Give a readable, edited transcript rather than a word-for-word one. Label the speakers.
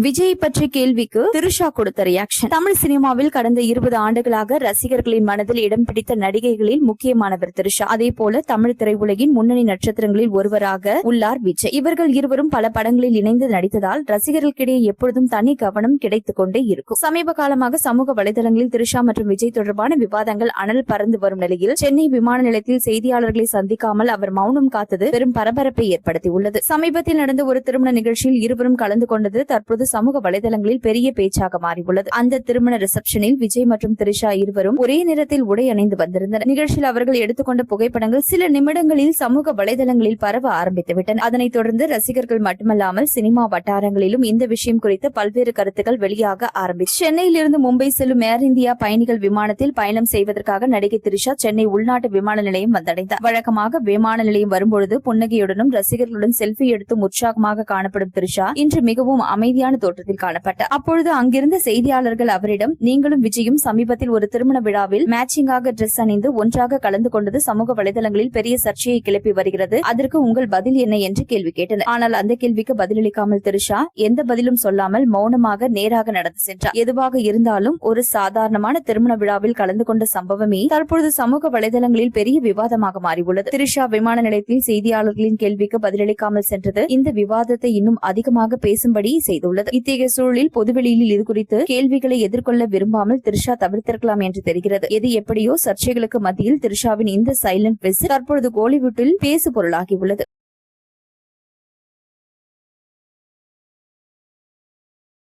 Speaker 1: விஜய் பற்றி கேள்விக்கு திரிஷா கொடுத்த ரியாக்ஷன். தமிழ் சினிமாவில் கடந்த 20 ஆண்டுகளாக ரசிகர்களின் மனதில் இடம் பிடித்த நடிகைகளில் முக்கியமானவர் திரிஷா. அதே போல தமிழ் திரையுலகின் முன்னணி நட்சத்திரங்களில் ஒருவராக உள்ளார் விஜய். இவர்கள் இருவரும் பல படங்களில் இணைந்து நடித்ததால் ரசிகர்களுக்கிடையே எப்பொழுதும் தனி கவனம் கிடைத்துக் கொண்டே இருக்கும். சமீப காலமாக சமூக வலைதளங்களில் திரிஷா மற்றும் விஜய் தொடர்பான விவாதங்கள் அனல் பறந்து வரும் நிலையில் சென்னை விமான நிலையத்தில் செய்தியாளர்களை சந்திக்காமல் அவர் மௌனம் காத்தது பெரும் பரபரப்பை ஏற்படுத்தியுள்ளது. சமீபத்தில் நடந்த ஒரு திருமண நிகழ்ச்சியில் இருவரும் கலந்து கொண்டது தற்போது சமூக வலைதளங்களில் பெரிய பேச்சாக மாறியுள்ளது. அந்த திருமண ரிசப்ஷனில் விஜய் மற்றும் திரிஷா இருவரும் ஒரே நிறத்தில் உடை அணிந்து வந்திருந்தனர். நிகழ்ச்சியில் அவர்கள் எடுத்துக்கொண்ட புகைப்படங்கள் சில நிமிடங்களில் சமூக வலைதளங்களில் பரவ ஆரம்பித்துவிட்டன. அதனைத் தொடர்ந்து ரசிகர்கள் மட்டுமல்லாமல் சினிமா வட்டாரங்களிலும் இந்த விஷயம் குறித்து பல்வேறு கருத்துக்கள் வெளியாக ஆரம்பிச்சு. சென்னையில் இருந்து மும்பை செல்லும் ஏர் இந்தியா பயணிகள் விமானத்தில் பயணம் செய்வதற்காக நடிகை திரிஷா சென்னை உள்நாட்டு விமான நிலையம் வந்தடைந்தார். வழக்கமாக விமான நிலையம் வரும்பொழுது புன்னகையுடனும் ரசிகர்களுடன் செல்ஃபி எடுத்தும் உற்சாகமாக காணப்படும் திரிஷா இன்று மிகவும் அமைதியான தோற்றத்தில் காணப்பட்டார். அப்பொழுது அங்கிருந்த செய்தியாளர்கள் அவரிடம், நீங்களும் விஜயும் சமீபத்தில் ஒரு திருமண விழாவில் மேட்சிங்காக டிரெஸ் அணிந்து ஒன்றாக கலந்து கொண்டது சமூக வலைதளங்களில் பெரிய சர்ச்சையை கிளப்பி வருகிறது. அதற்கு உங்கள் பதில் என்ன என்று கேள்வி கேட்டனர். ஆனால் அந்த கேள்விக்கு பதிலளிக்காமல் திரிஷா எந்த பதிலும் சொல்லாமல் மௌனமாக நேராக நடந்து சென்றார். எதுவாக இருந்தாலும் ஒரு சாதாரணமான திருமண விழாவில் கலந்து கொண்ட சம்பவமே தற்பொழுது சமூக வலைதளங்களில் பெரிய விவாதமாக மாறியுள்ளது. திரிஷா விமான நிலையத்தில் செய்தியாளர்களின் கேள்விக்கு பதிலளிக்காமல் சென்றது இந்த விவாதத்தை இன்னும் அதிகமாக பேசும்படி செய்துள்ளது. இத்தகைய சூழலில் பொதுவெளியில் இதுகுறித்து கேள்விகளை எதிர்கொள்ள விரும்பாமல் திரிஷா தவிர்த்திருக்கலாம் என்று தெரிகிறது. எது எப்படியோ சர்ச்சைகளுக்கு மத்தியில் திரிஷாவின் இந்த சைலண்ட் விசிட் தற்பொழுது கோலிவுட்டில் பேசு பொருளாகியுள்ளது.